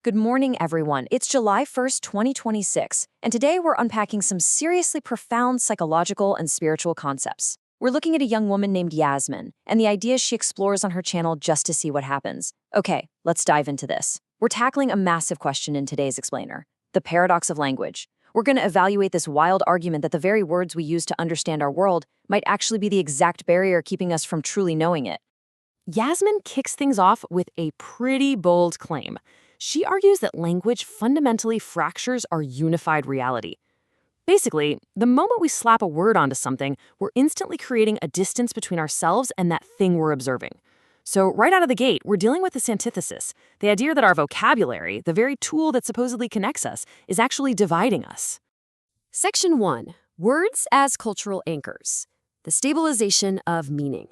Good morning, everyone. It's July 1st, 2026, and today we're unpacking some seriously profound psychological and spiritual concepts. We're looking at a young woman named Yasminn, and the ideas she explores on her channel just to see what happens. Okay, let's dive into this. We're tackling a massive question in today's explainer, the paradox of language. We're going to evaluate this wild argument that the very words we use to understand our world might actually be the exact barrier keeping us from truly knowing it. Yasminn kicks things off with a pretty bold claim. She argues that language fundamentally fractures our unified reality. Basically, the moment we slap a word onto something, we're instantly creating a distance between ourselves and that thing we're observing. So right out of the gate, we're dealing with this antithesis, the idea that our vocabulary, the very tool that supposedly connects us, is actually dividing us. Section 1. Words as cultural anchors. The stabilization of meaning.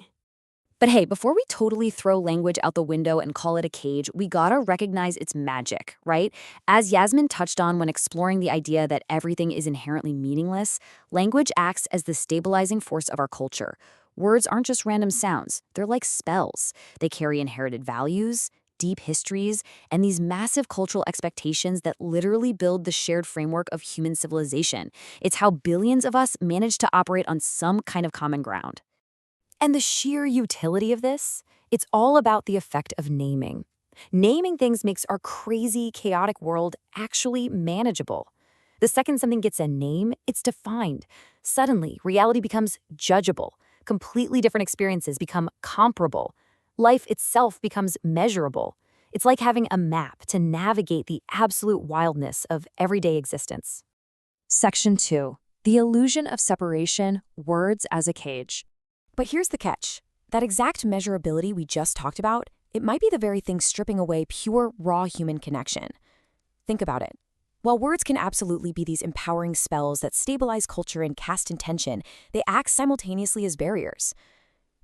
But hey, before we totally throw language out the window and call it a cage, we gotta recognize its magic, right? As Yasminn touched on when exploring the idea that everything is inherently meaningless, language acts as the stabilizing force of our culture. Words aren't just random sounds, they're like spells. They carry inherited values, deep histories, and these massive cultural expectations that literally build the shared framework of human civilization. It's how billions of us manage to operate on some kind of common ground. And the sheer utility of this, it's all about the effect of naming. Naming things makes our crazy, chaotic world actually manageable. The second something gets a name, it's defined. Suddenly, reality becomes judgeable. Completely different experiences become comparable. Life itself becomes measurable. It's like having a map to navigate the absolute wildness of everyday existence. Section 2. The illusion of separation, words as a cage. But here's the catch. That exact measurability we just talked about, it might be the very thing stripping away pure, raw human connection. Think about it. While words can absolutely be these empowering spells that stabilize culture and cast intention, they act simultaneously as barriers.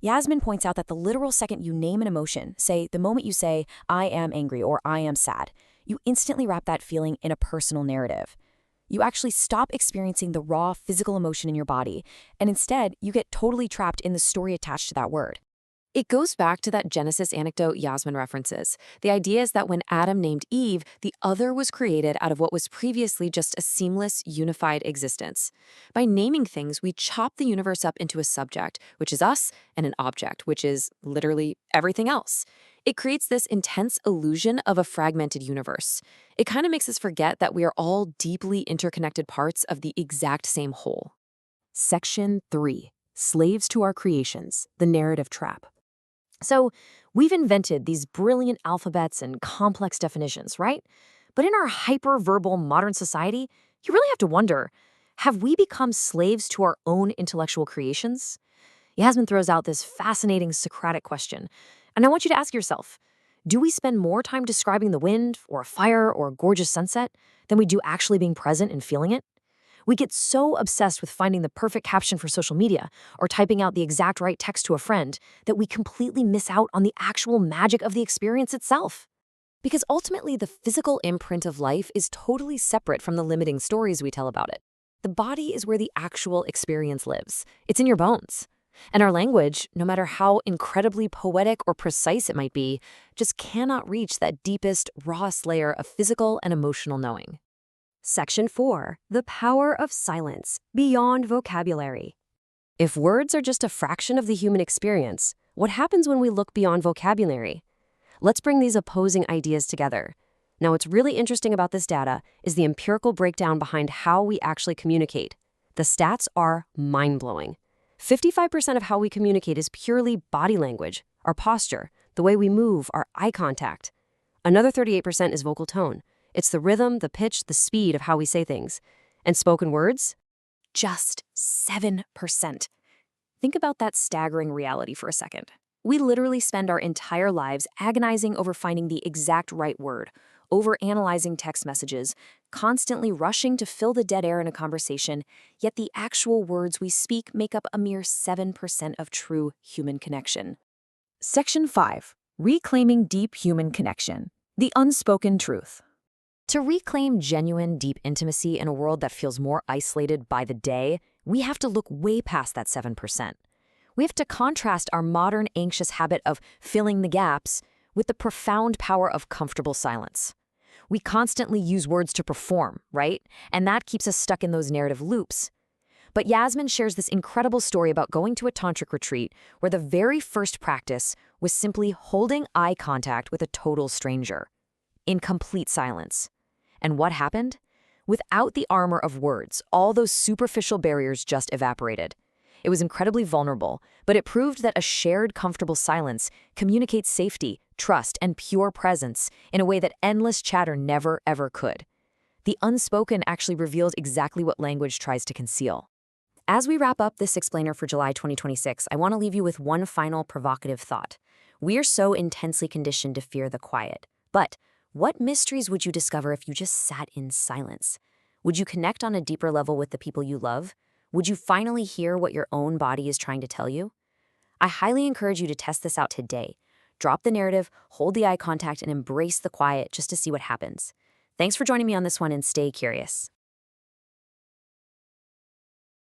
Yasminn points out that the literal second you name an emotion, say the moment you say, I am angry or I am sad, you instantly wrap that feeling in a personal narrative. You actually stop experiencing the raw physical emotion in your body, and instead, you get totally trapped in the story attached to that word. It goes back to that Genesis anecdote Yasminn references. The idea is that when Adam named Eve, the other was created out of what was previously just a seamless, unified existence. By naming things, we chop the universe up into a subject, which is us, and an object, which is literally everything else. It creates this intense illusion of a fragmented universe. It kind of makes us forget that we are all deeply interconnected parts of the exact same whole. Section 3. Slaves to our creations, the narrative trap. So, we've invented these brilliant alphabets and complex definitions, right? But in our hyper-verbal modern society, you really have to wonder, have we become slaves to our own intellectual creations? Yasminn throws out this fascinating Socratic question, and I want you to ask yourself, do we spend more time describing the wind, or a fire, or a gorgeous sunset than we do actually being present and feeling it? We get so obsessed with finding the perfect caption for social media or typing out the exact right text to a friend that we completely miss out on the actual magic of the experience itself. Because ultimately, the physical imprint of life is totally separate from the limiting stories we tell about it. The body is where the actual experience lives. It's in your bones. And our language, no matter how incredibly poetic or precise it might be, just cannot reach that deepest, rawest layer of physical and emotional knowing. Section 4. The power of silence, beyond vocabulary. If words are just a fraction of the human experience, what happens when we look beyond vocabulary? Let's bring these opposing ideas together. Now, what's really interesting about this data is the empirical breakdown behind how we actually communicate. The stats are mind-blowing. 55% of how we communicate is purely body language, our posture, the way we move, our eye contact. Another 38% is vocal tone. It's the rhythm, the pitch, the speed of how we say things. And spoken words? Just 7%. Think about that staggering reality for a second. We literally spend our entire lives agonizing over finding the exact right word, overanalyzing text messages, constantly rushing to fill the dead air in a conversation, yet the actual words we speak make up a mere 7% of true human connection. Section 5. Reclaiming deep human connection. The unspoken truth. To reclaim genuine, deep intimacy in a world that feels more isolated by the day, we have to look way past that 7%. We have to contrast our modern anxious habit of filling the gaps with the profound power of comfortable silence. We constantly use words to perform, right? And that keeps us stuck in those narrative loops. But Yasminn shares this incredible story about going to a tantric retreat where the very first practice was simply holding eye contact with a total stranger, in complete silence. And what happened? Without the armor of words, all those superficial barriers just evaporated. It was incredibly vulnerable, but it proved that a shared, comfortable silence communicates safety, trust, and pure presence in a way that endless chatter never, ever could. The unspoken actually revealed exactly what language tries to conceal. As we wrap up this explainer for July 2026, I want to leave you with one final provocative thought. We are so intensely conditioned to fear the quiet. But what mysteries would you discover if you just sat in silence? Would you connect on a deeper level with the people you love? Would you finally hear what your own body is trying to tell you? I highly encourage you to test this out today. Drop the narrative, hold the eye contact, and embrace the quiet just to see what happens. Thanks for joining me on this one, and stay curious.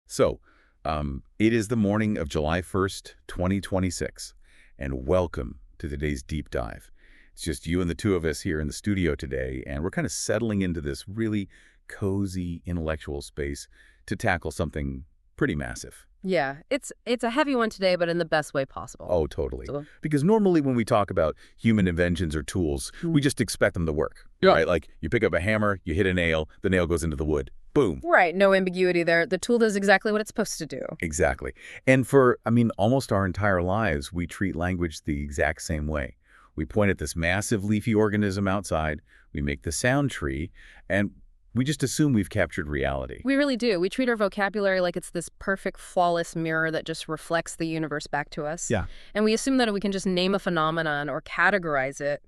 So, it is the morning of July 1st, 2026, and welcome to today's deep dive. It's just you and the two of us here in the studio today, and we're kind of settling into this really cozy intellectual space to tackle something pretty massive. Yeah, it's a heavy one today, but in the best way possible. Oh, totally. Because normally when we talk about human inventions or tools, we just expect them to work, right? Like you pick up a hammer, you hit a nail, the nail goes into the wood. Boom. Right, no ambiguity there. The tool does exactly what it's supposed to do. Exactly. And for, almost our entire lives, we treat language the exact same way. We point at this massive leafy organism outside, we make the sound tree, and we just assume we've captured reality. We really do. We treat our vocabulary like it's this perfect, flawless mirror that just reflects the universe back to us. Yeah. And we assume that if we can just name a phenomenon or categorize it,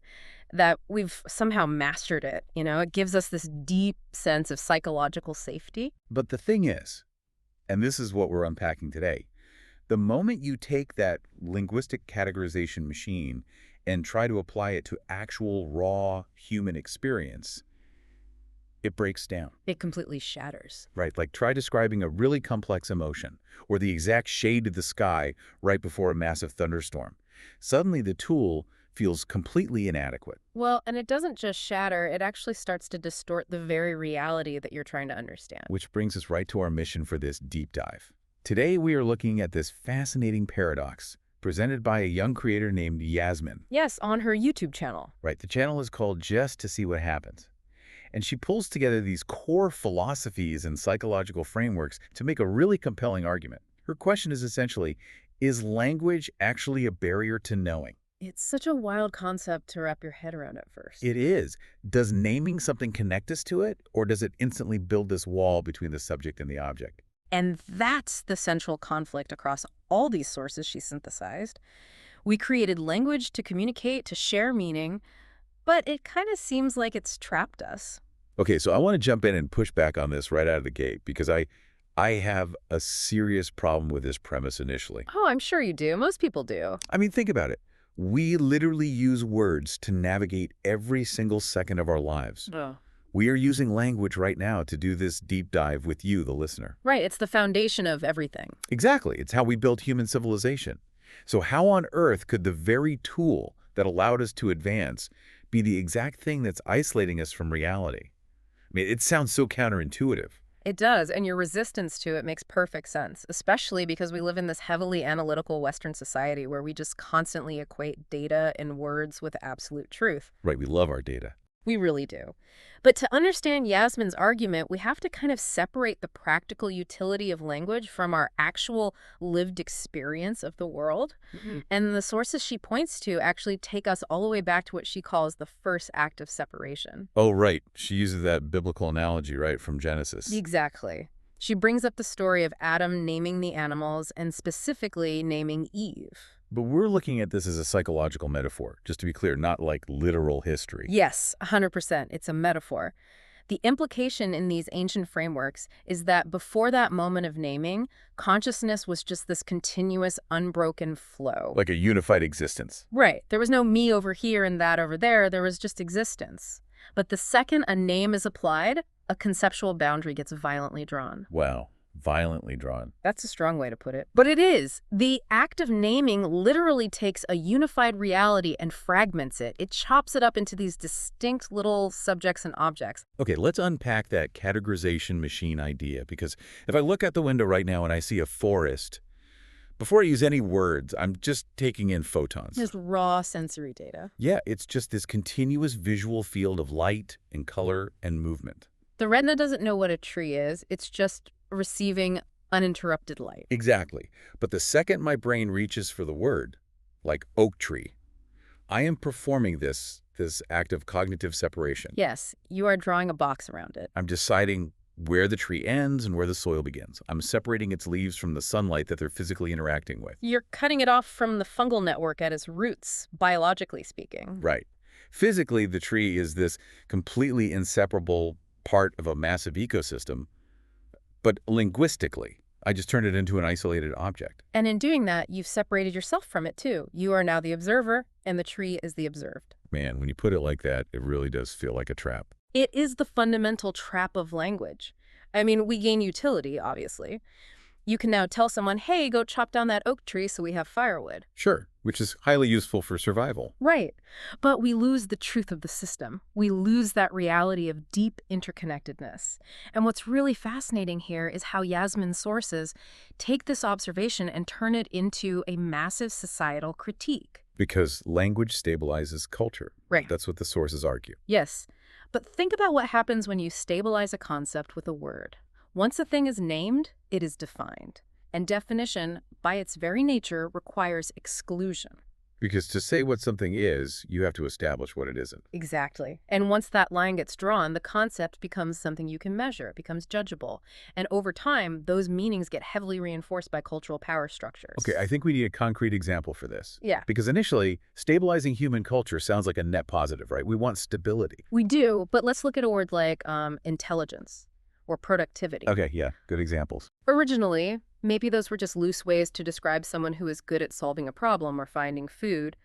that we've somehow mastered it. You know, it gives us this deep sense of psychological safety. But the thing is, and this is what we're unpacking today, the moment you take that linguistic categorization machine and try to apply it to actual raw human experience, it breaks down. It completely shatters. Right, like try describing a really complex emotion or the exact shade of the sky right before a massive thunderstorm. Suddenly the tool feels completely inadequate. Well, and it doesn't just shatter, it actually starts to distort the very reality that you're trying to understand. Which brings us right to our mission for this deep dive. Today we are looking at this fascinating paradox presented by a young creator named Yasminn. Yes, on her YouTube channel. Right, the channel is called Just to See What Happens. And she pulls together these core philosophies and psychological frameworks to make a really compelling argument. Her question is essentially, is language actually a barrier to knowing? It's such a wild concept to wrap your head around at first. It is. Does naming something connect us to it, or does it instantly build this wall between the subject and the object? And that's the central conflict across all these sources she synthesized. We created language to communicate, to share meaning, but it kind of seems like it's trapped us. Okay, so I want to jump in and push back on this right out of the gate because I have a serious problem with this premise initially. Oh, I'm sure you do. Most people do. Think about it. We literally use words to navigate every single second of our lives. Oh. We are using language right now to do this deep dive with you, the listener. Right, it's the foundation of everything. Exactly. It's how we built human civilization. So how on earth could the very tool that allowed us to advance be the exact thing that's isolating us from reality? It sounds so counterintuitive. It does, and your resistance to it makes perfect sense, especially because we live in this heavily analytical Western society where we just constantly equate data and words with absolute truth. Right, we love our data. We really do. But to understand Yasminn's argument, we have to kind of separate the practical utility of language from our actual lived experience of the world. Mm-hmm. And the sources she points to actually take us all the way back to what she calls the first act of separation. Oh, right. She uses that biblical analogy, right, from Genesis. Exactly. She brings up the story of Adam naming the animals and specifically naming Eve. But we're looking at this as a psychological metaphor, just to be clear, not like literal history. Yes, 100%. It's a metaphor. The implication in these ancient frameworks is that before that moment of naming, consciousness was just this continuous, unbroken flow. Like a unified existence. Right. There was no me over here and that over there. There was just existence. But the second a name is applied, a conceptual boundary gets violently drawn. Wow. Violently drawn. That's a strong way to put it. But it is. The act of naming literally takes a unified reality and fragments it. It chops it up into these distinct little subjects and objects. Okay, let's unpack that categorization machine idea, because if I look out the window right now and I see a forest, before I use any words, I'm just taking in photons. Just raw sensory data. Yeah, it's just this continuous visual field of light and color and movement. The retina doesn't know what a tree is. It's just receiving uninterrupted light. Exactly. But the second my brain reaches for the word, like oak tree, I am performing this act of cognitive separation. Yes, you are drawing a box around it. I'm deciding where the tree ends and where the soil begins. I'm separating its leaves from the sunlight that they're physically interacting with. You're cutting it off from the fungal network at its roots, biologically speaking. Right. Physically, the tree is this completely inseparable part of a massive ecosystem, but linguistically, I just turned it into an isolated object. And in doing that, you've separated yourself from it too. You are now the observer, and the tree is the observed. Man, when you put it like that, it really does feel like a trap. It is the fundamental trap of language. I mean, we gain utility, obviously. You can now tell someone, hey, go chop down that oak tree so we have firewood. Sure, which is highly useful for survival. Right. But we lose the truth of the system. We lose that reality of deep interconnectedness. And what's really fascinating here is how Yasminn's sources take this observation and turn it into a massive societal critique. Because language stabilizes culture. Right. That's what the sources argue. Yes. But think about what happens when you stabilize a concept with a word. Once a thing is named, it is defined. And definition, by its very nature, requires exclusion. Because to say what something is, you have to establish what it isn't. Exactly. And once that line gets drawn, the concept becomes something you can measure. It becomes judgeable. And over time, those meanings get heavily reinforced by cultural power structures. Okay, I think we need a concrete example for this. Yeah. Because initially, stabilizing human culture sounds like a net positive, right? We want stability. We do, but let's look at a word like intelligence or productivity. Okay, yeah, good examples. Originally, maybe those were just loose ways to describe someone who is good at solving a problem or finding food.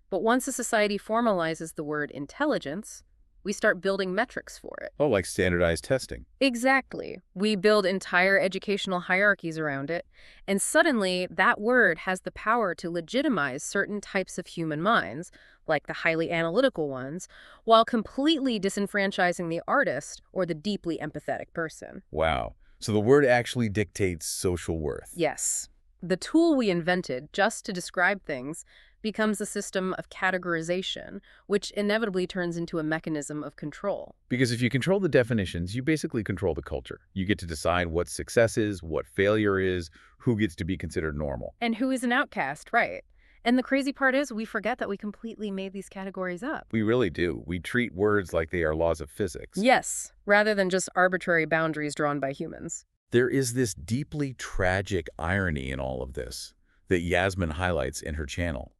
But once a society formalizes the word intelligence, we start building metrics for it. Oh, like standardized testing. Exactly. We build entire educational hierarchies around it, and suddenly that word has the power to legitimize certain types of human minds, like the highly analytical ones, while completely disenfranchising the artist or the deeply empathetic person. Wow. So the word actually dictates social worth. Yes. The tool we invented just to describe things becomes a system of categorization, which inevitably turns into a mechanism of control. Because if you control the definitions, you basically control the culture. You get to decide what success is, what failure is, who gets to be considered normal. And who is an outcast, right? And the crazy part is we forget that we completely made these categories up. We really do. We treat words like they are laws of physics. Yes, rather than just arbitrary boundaries drawn by humans. There is this deeply tragic irony in all of this that Yasminn highlights in her channel.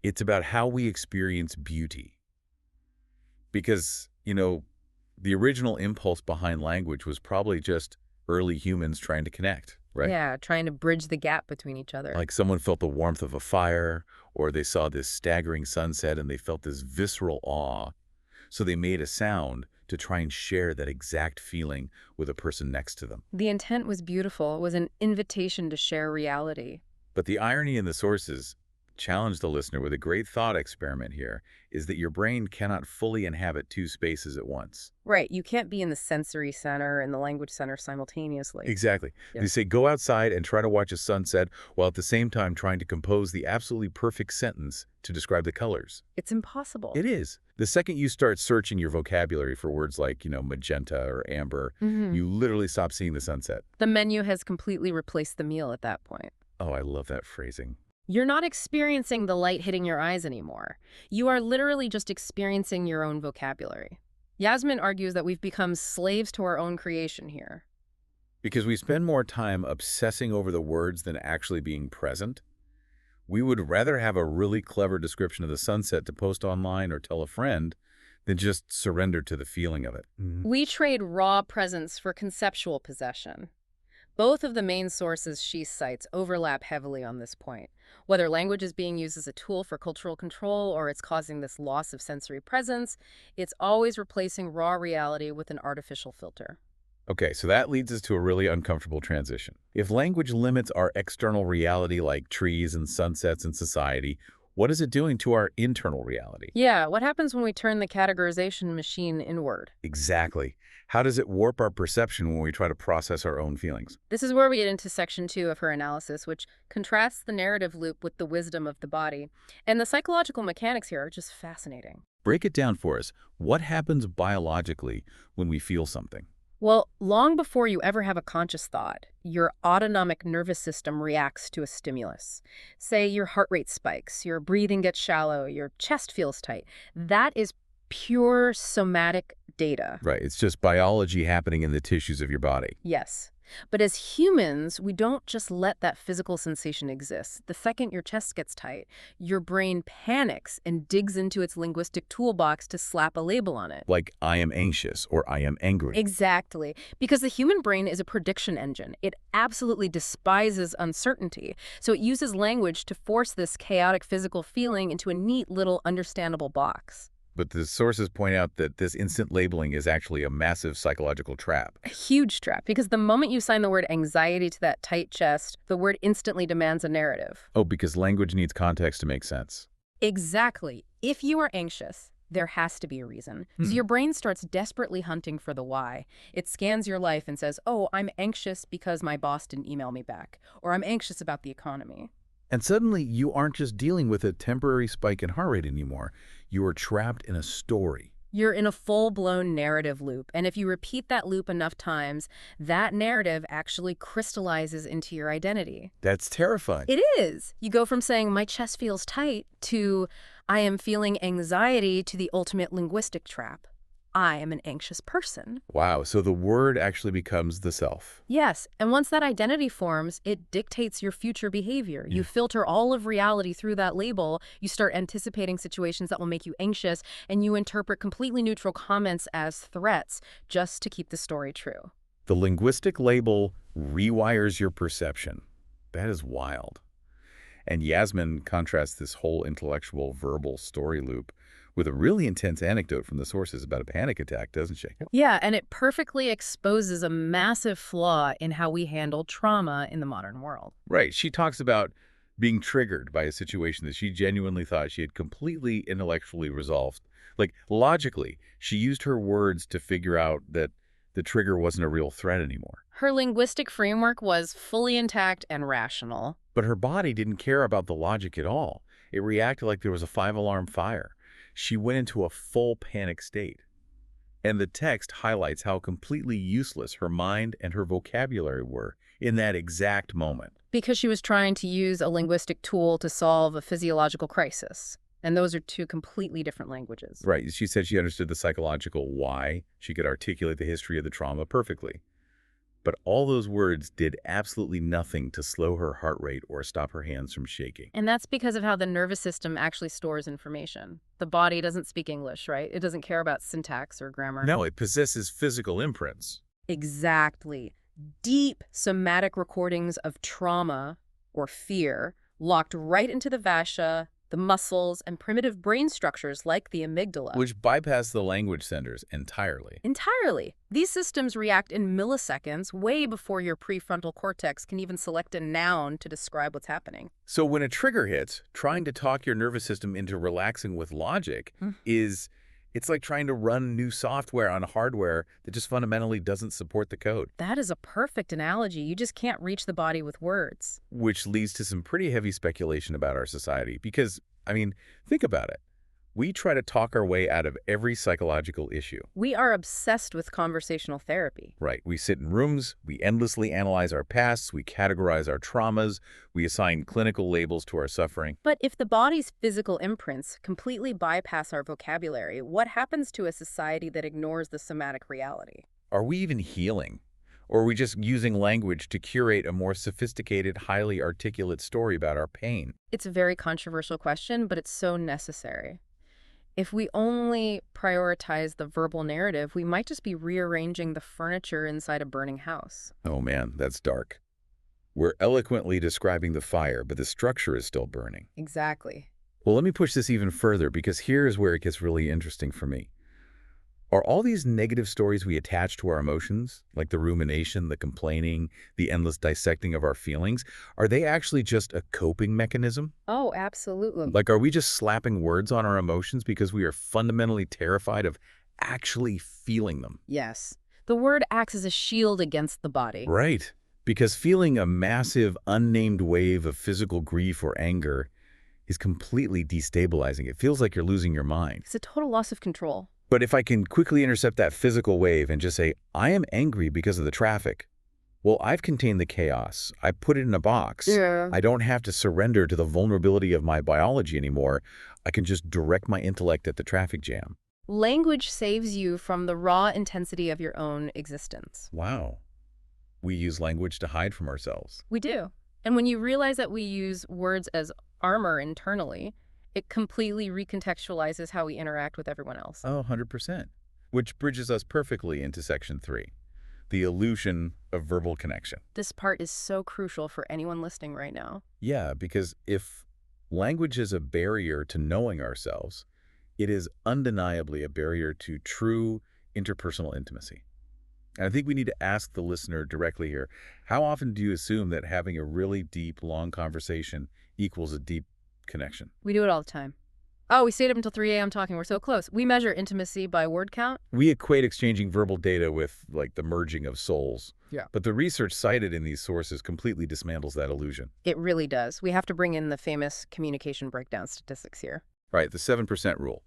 It's about how we experience beauty. Because, the original impulse behind language was probably just early humans trying to connect, right? Yeah, trying to bridge the gap between each other. Like someone felt the warmth of a fire, or they saw this staggering sunset and they felt this visceral awe. So they made a sound to try and share that exact feeling with a person next to them. The intent was beautiful. It was an invitation to share reality. But the irony in the sources challenge the listener with a great thought experiment here is that your brain cannot fully inhabit two spaces at once. Right. You can't be in the sensory center and the language center simultaneously. Exactly. Yeah. They say go outside and try to watch a sunset while at the same time trying to compose the absolutely perfect sentence to describe the colors. It's impossible. It is. The second you start searching your vocabulary for words like, magenta or amber, you literally stop seeing the sunset. The menu has completely replaced the meal at that point. Oh, I love that phrasing. You're not experiencing the light hitting your eyes anymore. You are literally just experiencing your own vocabulary. Yasminn argues that we've become slaves to our own creation here. Because we spend more time obsessing over the words than actually being present. We would rather have a really clever description of the sunset to post online or tell a friend than just surrender to the feeling of it. We trade raw presence for conceptual possession. Both of the main sources she cites overlap heavily on this point. Whether language is being used as a tool for cultural control or it's causing this loss of sensory presence, it's always replacing raw reality with an artificial filter. Okay, so that leads us to a really uncomfortable transition. If language limits our external reality like trees and sunsets in society, what is it doing to our internal reality? Yeah, what happens when we turn the categorization machine inward? Exactly. How does it warp our perception when we try to process our own feelings? This is where we get into section 2 of her analysis, which contrasts the narrative loop with the wisdom of the body. And the psychological mechanics here are just fascinating. Break it down for us. What happens biologically when we feel something? Well, long before you ever have a conscious thought, your autonomic nervous system reacts to a stimulus. Say your heart rate spikes, your breathing gets shallow, your chest feels tight. That is pure somatic data. Right, it's just biology happening in the tissues of your body. Yes. But as humans, we don't just let that physical sensation exist. The second your chest gets tight, your brain panics and digs into its linguistic toolbox to slap a label on it. Like, I am anxious or I am angry. Exactly. Because the human brain is a prediction engine. It absolutely despises uncertainty. So it uses language to force this chaotic physical feeling into a neat little understandable box. But the sources point out that this instant labeling is actually a massive psychological trap. A huge trap, because the moment you sign the word anxiety to that tight chest, the word instantly demands a narrative. Oh, because language needs context to make sense. Exactly. If you are anxious, there has to be a reason. So your brain starts desperately hunting for the why. It scans your life and says, oh, I'm anxious because my boss didn't email me back, or I'm anxious about the economy. And suddenly, you aren't just dealing with a temporary spike in heart rate anymore. You are trapped in a story. You're in a full-blown narrative loop, and if you repeat that loop enough times, that narrative actually crystallizes into your identity. That's terrifying. It is. You go from saying, my chest feels tight, to, I am feeling anxiety, to the ultimate linguistic trap. I am an anxious person. Wow, so the word actually becomes the self. Yes, and once that identity forms, it dictates your future behavior. You filter all of reality through that label, you start anticipating situations that will make you anxious, and you interpret completely neutral comments as threats just to keep the story true. The linguistic label rewires your perception. That is wild. And Yasminn contrasts this whole intellectual verbal story loop with a really intense anecdote from the sources about a panic attack, doesn't she? Yeah, and it perfectly exposes a massive flaw in how we handle trauma in the modern world. Right. She talks about being triggered by a situation that she genuinely thought she had completely intellectually resolved. Like, logically, she used her words to figure out that the trigger wasn't a real threat anymore. Her linguistic framework was fully intact and rational. But her body didn't care about the logic at all. It reacted like there was a 5-alarm fire. She went into a full panic state. And the text highlights how completely useless her mind and her vocabulary were in that exact moment. Because she was trying to use a linguistic tool to solve a physiological crisis. And those are two completely different languages. Right. She said she understood the psychological why. She could articulate the history of the trauma perfectly. But all those words did absolutely nothing to slow her heart rate or stop her hands from shaking. And that's because of how the nervous system actually stores information. The body doesn't speak English, right? It doesn't care about syntax or grammar. No, it possesses physical imprints. Exactly. Deep somatic recordings of trauma or fear locked right into the fascia, the muscles, and primitive brain structures like the amygdala. Which bypass the language centers entirely. Entirely. These systems react in milliseconds, way before your prefrontal cortex can even select a noun to describe what's happening. So when a trigger hits, trying to talk your nervous system into relaxing with logic it's like trying to run new software on hardware that just fundamentally doesn't support the code. That is a perfect analogy. You just can't reach the body with words. Which leads to some pretty heavy speculation about our society. Because, I mean, think about it. We try to talk our way out of every psychological issue. We are obsessed with conversational therapy. Right. We sit in rooms, we endlessly analyze our pasts, we categorize our traumas, we assign clinical labels to our suffering. But if the body's physical imprints completely bypass our vocabulary, what happens to a society that ignores the somatic reality? Are we even healing? Or are we just using language to curate a more sophisticated, highly articulate story about our pain? It's a very controversial question, but it's so necessary. If we only prioritize the verbal narrative, we might just be rearranging the furniture inside a burning house. Oh man, that's dark. We're eloquently describing the fire, but the structure is still burning. Exactly. Well, let me push this even further, because here's where it gets really interesting for me. Are all these negative stories we attach to our emotions, like the rumination, the complaining, the endless dissecting of our feelings, are they actually just a coping mechanism? Oh, absolutely. Like, are we just slapping words on our emotions because we are fundamentally terrified of actually feeling them? Yes. The word acts as a shield against the body. Right. Because feeling a massive, unnamed wave of physical grief or anger is completely destabilizing. It feels like you're losing your mind. It's a total loss of control. But if I can quickly intercept that physical wave and just say, I am angry because of the traffic, well, I've contained the chaos. I put it in a box. Yeah. I don't have to surrender to the vulnerability of my biology anymore. I can just direct my intellect at the traffic jam. Language saves you from the raw intensity of your own existence. Wow. We use language to hide from ourselves. We do. And when you realize that we use words as armor internally, it completely recontextualizes how we interact with everyone else. Oh, 100%. Which bridges us perfectly into Section 3, the illusion of verbal connection. This part is so crucial for anyone listening right now. Yeah, because if language is a barrier to knowing ourselves, it is undeniably a barrier to true interpersonal intimacy. And I think we need to ask the listener directly here, how often do you assume that having a really deep, long conversation equals a deep connection? We do it all the time. Oh, we stayed up until 3 a.m. talking. We're so close. We measure intimacy by word count. We equate exchanging verbal data with, like, the merging of souls. Yeah. But the research cited in these sources completely dismantles that illusion. It really does. We have to bring in the famous communication breakdown statistics here. Right, the 7% rule.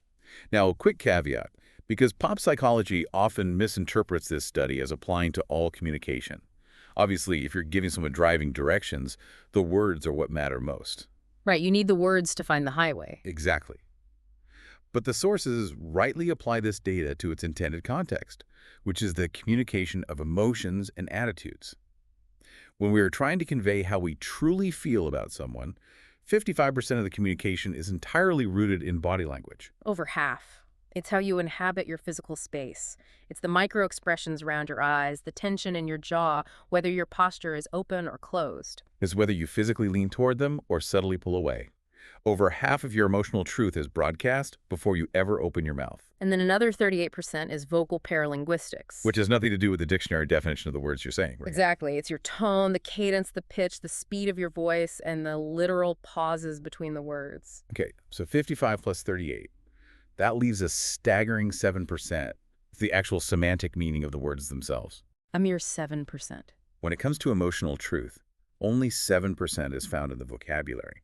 Now, a quick caveat, because pop psychology often misinterprets this study as applying to all communication. Obviously, if you're giving someone driving directions, the words are what matter most. Right, you need the words to find the highway. Exactly. But the sources rightly apply this data to its intended context, which is the communication of emotions and attitudes. When we are trying to convey how we truly feel about someone, 55% of the communication is entirely rooted in body language. Over half. It's how you inhabit your physical space. It's the micro expressions around your eyes, the tension in your jaw, whether your posture is open or closed. It's whether you physically lean toward them or subtly pull away. Over half of your emotional truth is broadcast before you ever open your mouth. And then another 38% is vocal paralinguistics. Which has nothing to do with the dictionary definition of the words you're saying, right? Exactly. It's your tone, the cadence, the pitch, the speed of your voice, and the literal pauses between the words. Okay, so 55 plus 38. That leaves a staggering 7%, the actual semantic meaning of the words themselves. A mere 7%. When it comes to emotional truth, only 7% is found in the vocabulary.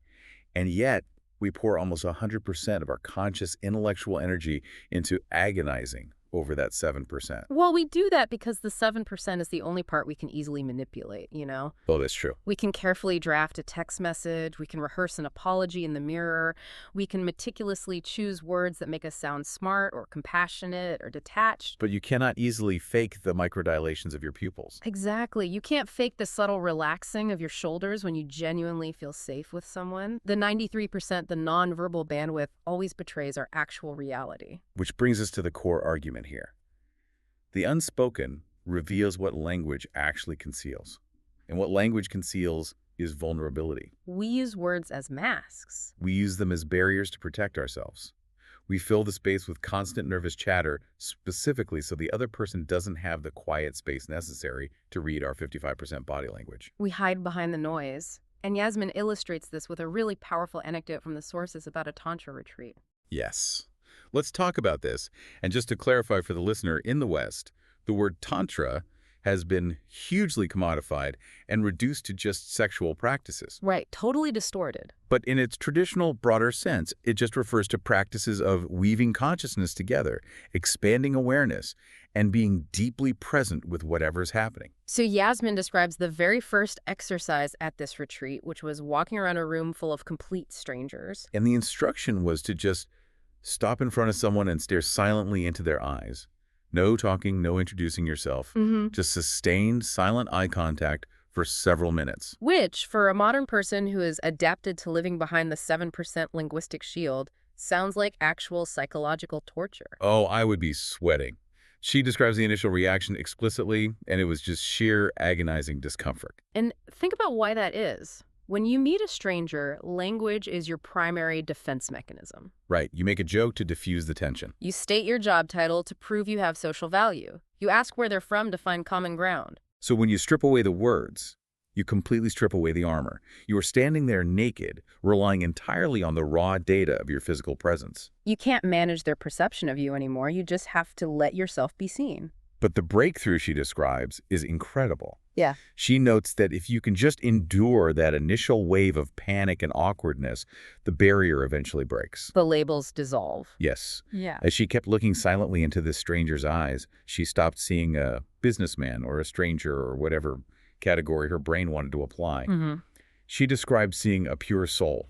And yet, we pour almost 100% of our conscious intellectual energy into agonizing over that 7%. Well, we do that because the 7% is the only part we can easily manipulate, you know? Oh, that's true. We can carefully draft a text message, we can rehearse an apology in the mirror, we can meticulously choose words that make us sound smart or compassionate or detached. But you cannot easily fake the microdilations of your pupils. Exactly. You can't fake the subtle relaxing of your shoulders when you genuinely feel safe with someone. The 93%, the nonverbal bandwidth, always betrays our actual reality. Which brings us to the core argument here. The unspoken reveals what language actually conceals. And what language conceals is vulnerability. We use words as masks. We use them as barriers to protect ourselves. We fill the space with constant nervous chatter, specifically so the other person doesn't have the quiet space necessary to read our 55% body language. We hide behind the noise. And Yasminn illustrates this with a really powerful anecdote from the sources about a Tantra retreat. Yes. Let's talk about this. And just to clarify for the listener, in the West, the word Tantra has been hugely commodified and reduced to just sexual practices. Right, totally distorted. But in its traditional, broader sense, it just refers to practices of weaving consciousness together, expanding awareness, and being deeply present with whatever's happening. So Yasminn describes the very first exercise at this retreat, which was walking around a room full of complete strangers. And the instruction was to just stop in front of someone and stare silently into their eyes. No talking, no introducing yourself. Just sustained, silent eye contact for several minutes. Which, for a modern person who is adapted to living behind the 7% linguistic shield, sounds like actual psychological torture. Oh, I would be sweating. She describes the initial reaction explicitly, and it was just sheer agonizing discomfort. And think about why that is. When you meet a stranger, language is your primary defense mechanism. Right, you make a joke to diffuse the tension. You state your job title to prove you have social value. You ask where they're from to find common ground. So when you strip away the words, you completely strip away the armor. You are standing there naked, relying entirely on the raw data of your physical presence. You can't manage their perception of you anymore. You just have to let yourself be seen. But the breakthrough she describes is incredible. Yeah. She notes that if you can just endure that initial wave of panic and awkwardness, the barrier eventually breaks. The labels dissolve. Yes. Yeah. As she kept looking silently into this stranger's eyes, she stopped seeing a businessman or a stranger or whatever category her brain wanted to apply. She described seeing a pure soul,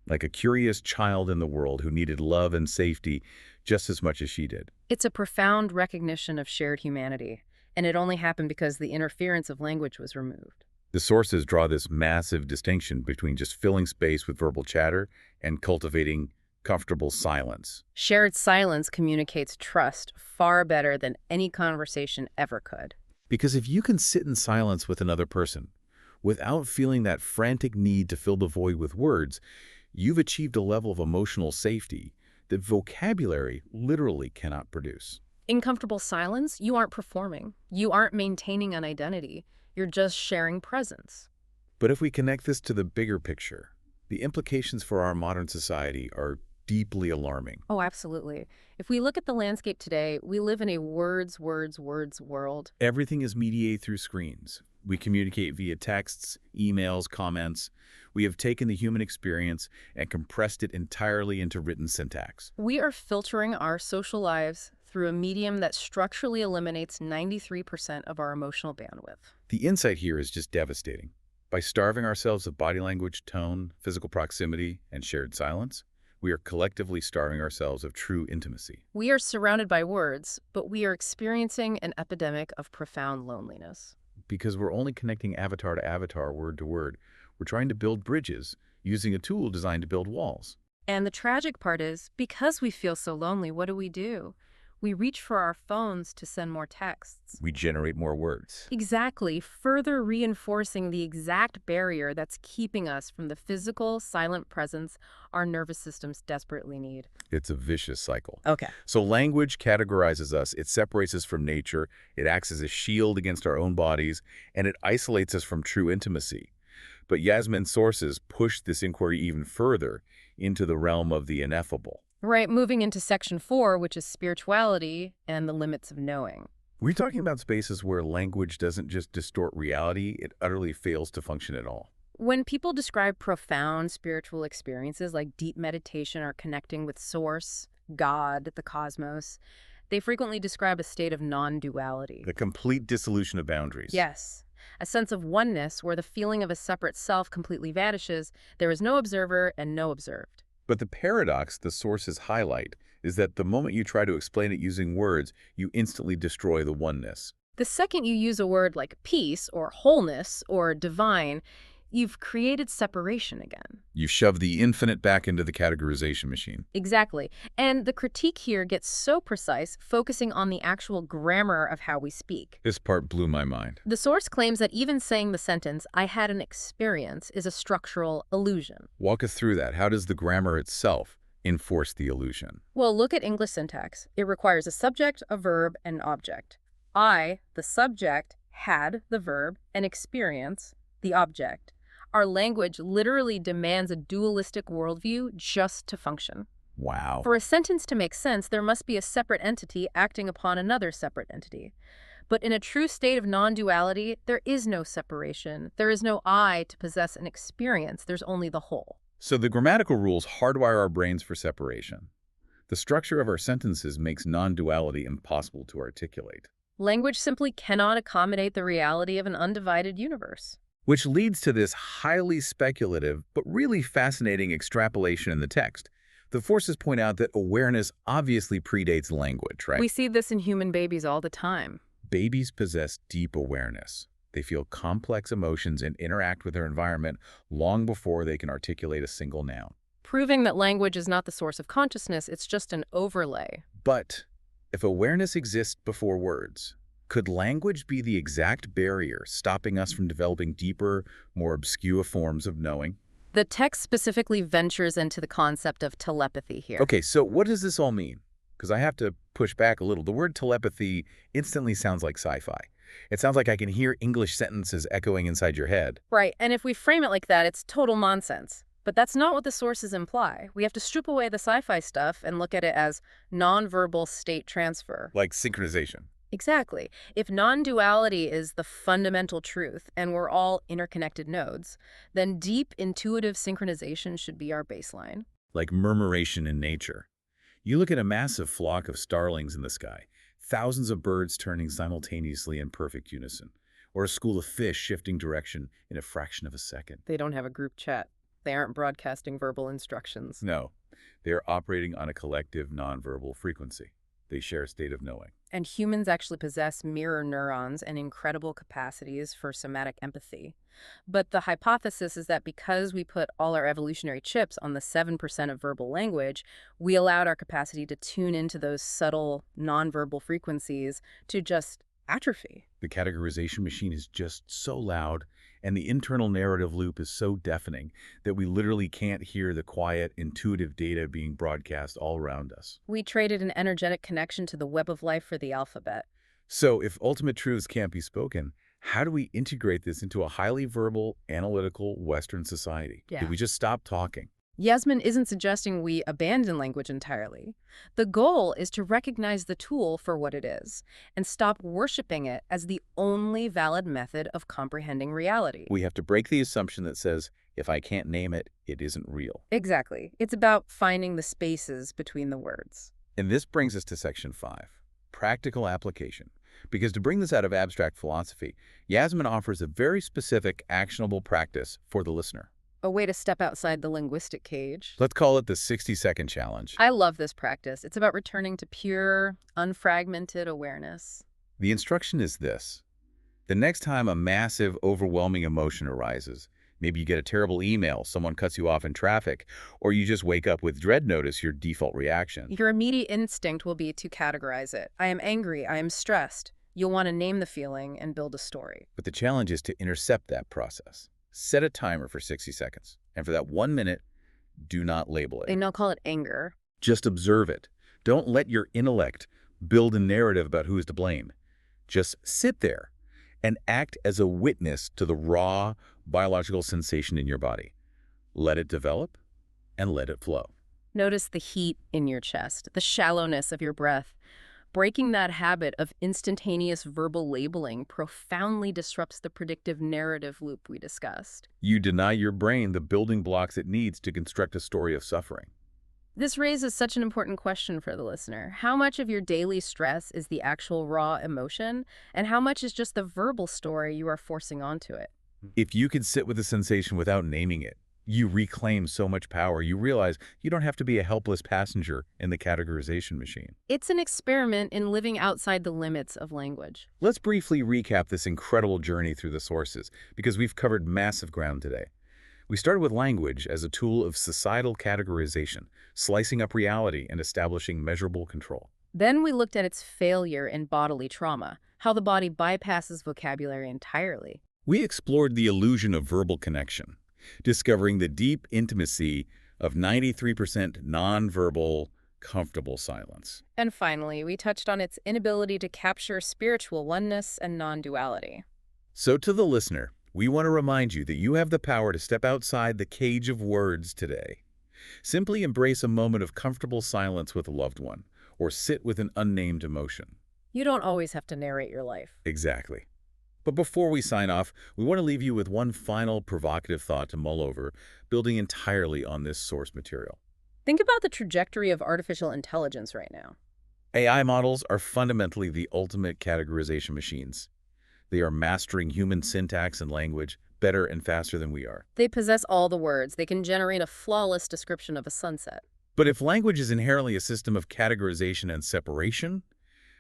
like a curious child in the world who needed love and safety just as much as she did. It's a profound recognition of shared humanity, and it only happened because the interference of language was removed. The sources draw this massive distinction between just filling space with verbal chatter and cultivating comfortable silence. Shared silence communicates trust far better than any conversation ever could. Because if you can sit in silence with another person without feeling that frantic need to fill the void with words, you've achieved a level of emotional safety that vocabulary literally cannot produce. In comfortable silence, you aren't performing. You aren't maintaining an identity. You're just sharing presence. But if we connect this to the bigger picture, the implications for our modern society are deeply alarming. Oh, absolutely. If we look at the landscape today, we live in a words world. Everything is mediated through screens. We communicate via texts, emails, comments. We have taken the human experience and compressed it entirely into written syntax. We are filtering our social lives through a medium that structurally eliminates 93% of our emotional bandwidth. The insight here is just devastating. By starving ourselves of body language, tone, physical proximity, and shared silence, we are collectively starving ourselves of true intimacy. We are surrounded by words, but we are experiencing an epidemic of profound loneliness. Because we're only connecting avatar to avatar, word to word. We're trying to build bridges using a tool designed to build walls. And the tragic part is, because we feel so lonely, what do? We reach for our phones to send more texts. We generate more words. Exactly, further reinforcing the exact barrier that's keeping us from the physical, silent presence our nervous systems desperately need. It's a vicious cycle. Okay. So language categorizes us, it separates us from nature, it acts as a shield against our own bodies, and it isolates us from true intimacy. But Yasminn's sources push this inquiry even further into the realm of the ineffable. Right, moving into section 4, which is spirituality and the limits of knowing. We're talking about spaces where language doesn't just distort reality, it utterly fails to function at all. When people describe profound spiritual experiences like deep meditation or connecting with Source, God, the cosmos, they frequently describe a state of non-duality. The complete dissolution of boundaries. Yes. A sense of oneness where the feeling of a separate self completely vanishes. There is no observer and no observed. But the paradox the sources highlight is that the moment you try to explain it using words, you instantly destroy the oneness. The second you use a word like peace or wholeness or divine, you've created separation again. You shove the infinite back into the categorization machine. Exactly. And the critique here gets so precise, focusing on the actual grammar of how we speak. This part blew my mind. The source claims that even saying the sentence, "I had an experience," is a structural illusion. Walk us through that. How does the grammar itself enforce the illusion? Well, look at English syntax. It requires a subject, a verb, and an object. I, the subject, had, the verb, and experience, the object. Our language literally demands a dualistic worldview just to function. Wow. For a sentence to make sense, there must be a separate entity acting upon another separate entity. But in a true state of non-duality, there is no separation. There is no I to possess an experience. There's only the whole. So the grammatical rules hardwire our brains for separation. The structure of our sentences makes non-duality impossible to articulate. Language simply cannot accommodate the reality of an undivided universe. Which leads to this highly speculative but really fascinating extrapolation in the text. The forces point out that awareness obviously predates language, right? We see this in human babies all the time. Babies possess deep awareness. They feel complex emotions and interact with their environment long before they can articulate a single noun. Proving that language is not the source of consciousness, it's just an overlay. But if awareness exists before words, Could language be the exact barrier stopping us from developing deeper, more obscure forms of knowing? The text specifically ventures into the concept of telepathy here. Okay, so what does this all mean? Because I have to push back a little. The word telepathy instantly sounds like sci-fi. It sounds like I can hear English sentences echoing inside your head. Right, and if we frame it like that, it's total nonsense. But that's not what the sources imply. We have to strip away the sci-fi stuff and look at it as nonverbal state transfer. Like synchronization. Exactly. If non-duality is the fundamental truth and we're all interconnected nodes, then deep intuitive synchronization should be our baseline. Like murmuration in nature. You look at a massive flock of starlings in the sky, thousands of birds turning simultaneously in perfect unison, or a school of fish shifting direction in a fraction of a second. They don't have a group chat. They aren't broadcasting verbal instructions. No, they are operating on a collective nonverbal frequency. They share a state of knowing. And humans actually possess mirror neurons and incredible capacities for somatic empathy. But the hypothesis is that because we put all our evolutionary chips on the 7% of verbal language, we allowed our capacity to tune into those subtle nonverbal frequencies to just atrophy. The categorization machine is just so loud, and the internal narrative loop is so deafening that we literally can't hear the quiet, intuitive data being broadcast all around us. We traded an energetic connection to the web of life for the alphabet. So if ultimate truths can't be spoken, how do we integrate this into a highly verbal, analytical Western society? Yeah. Do we just stop talking? Yasminn isn't suggesting we abandon language entirely. The goal is to recognize the tool for what it is and stop worshiping it as the only valid method of comprehending reality. We have to break the assumption that says, if I can't name it, it isn't real. Exactly. It's about finding the spaces between the words. And this brings us to Section 5, practical application. Because to bring this out of abstract philosophy, Yasminn offers a very specific, actionable practice for the listener. A way to step outside the linguistic cage. Let's call it the 60-second challenge. I love this practice. It's about returning to pure, unfragmented awareness. The instruction is this. The next time a massive, overwhelming emotion arises, maybe you get a terrible email, someone cuts you off in traffic, or you just wake up with dread, notice your default reaction. Your immediate instinct will be to categorize it. I am angry. I am stressed. You'll want to name the feeling and build a story. But the challenge is to intercept that process. Set a timer for 60 seconds. And for that 1 minute, do not label it. They now call it anger. Just observe it. Don't let your intellect build a narrative about who is to blame. Just sit there and act as a witness to the raw biological sensation in your body. Let it develop and let it flow. Notice the heat in your chest, the shallowness of your breath. Breaking that habit of instantaneous verbal labeling profoundly disrupts the predictive narrative loop we discussed. You deny your brain the building blocks it needs to construct a story of suffering. This raises such an important question for the listener. How much of your daily stress is the actual raw emotion, and how much is just the verbal story you are forcing onto it? If you can sit with the sensation without naming it, you reclaim so much power. You realize you don't have to be a helpless passenger in the categorization machine. It's an experiment in living outside the limits of language. Let's briefly recap this incredible journey through the sources, because we've covered massive ground today. We started with language as a tool of societal categorization, slicing up reality and establishing measurable control. Then we looked at its failure in bodily trauma, how the body bypasses vocabulary entirely. We explored the illusion of verbal connection, discovering the deep intimacy of 93% nonverbal, comfortable silence. And finally, we touched on its inability to capture spiritual oneness and non-duality. So to the listener, we want to remind you that you have the power to step outside the cage of words today. Simply embrace a moment of comfortable silence with a loved one, or sit with an unnamed emotion. You don't always have to narrate your life. Exactly. But before we sign off, we want to leave you with one final provocative thought to mull over, building entirely on this source material. Think about the trajectory of artificial intelligence right now. AI models are fundamentally the ultimate categorization machines. They are mastering human syntax and language better and faster than we are. They possess all the words. They can generate a flawless description of a sunset. But if language is inherently a system of categorization and separation,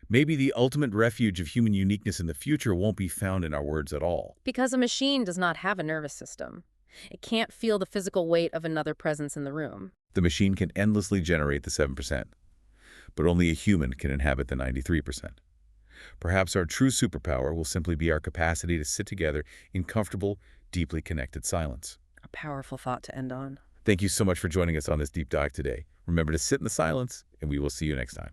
maybe the ultimate refuge of human uniqueness in the future won't be found in our words at all. Because a machine does not have a nervous system. It can't feel the physical weight of another presence in the room. The machine can endlessly generate the 7%, but only a human can inhabit the 93%. Perhaps our true superpower will simply be our capacity to sit together in comfortable, deeply connected silence. A powerful thought to end on. Thank you so much for joining us on this deep dive today. Remember to sit in the silence, and we will see you next time.